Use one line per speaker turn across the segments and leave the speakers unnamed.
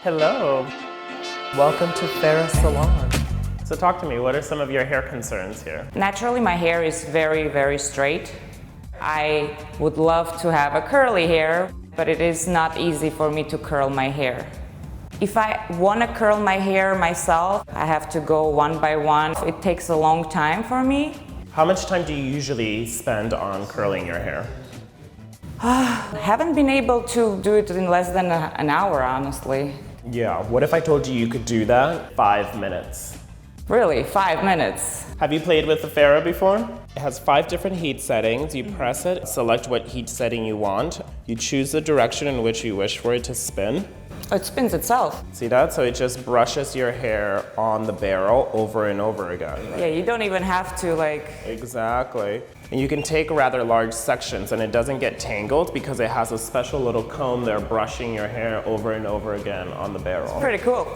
Hello. Welcome to Farrah Salon. So talk to me, what are some of your hair concerns here?
Naturally, my hair is very, very straight. I would love to have a curly hair, but it is not easy for me to curl my hair. If I want to curl my hair myself, I have to go one by one. It takes a long time for me.
How much time do you usually spend on curling your hair?
I haven't been able to do it in less than an hour, honestly.
Yeah, what if I told you you could do that 5 minutes?
Really, 5 minutes.
Have you played with the Farrah before? It has 5 different heat settings. You press it, select what heat setting you want. You choose the direction in which you wish for it to spin.
It spins itself.
See that? So it just brushes your hair on the barrel over and over again. Right?
Yeah, you don't even have to
Exactly. And you can take rather large sections and it doesn't get tangled because it has a special little comb there brushing your hair over and over again on the barrel.
Pretty cool.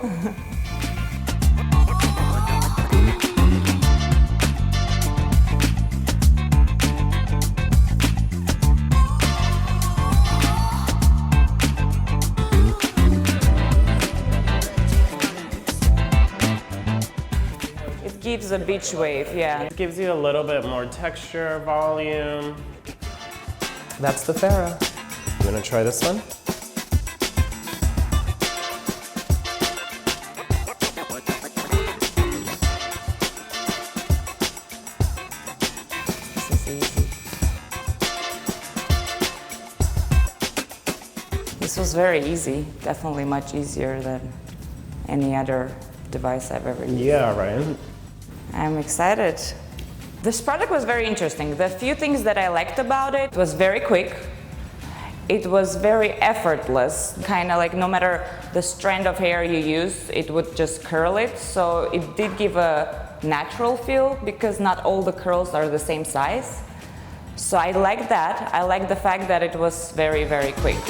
It gives a beach wave, yeah.
It gives you a little bit more texture, volume. That's the Farrah. You wanna try this one?
This is easy. This was very easy, definitely much easier than any other device I've ever used.
Yeah, right?
I'm excited. This product was very interesting. The few things that I liked about it was very quick. It was very effortless, kind of like no matter the strand of hair you use, it would just curl it. So it did give a natural feel because not all the curls are the same size. So I like that. I like the fact that it was very, very quick.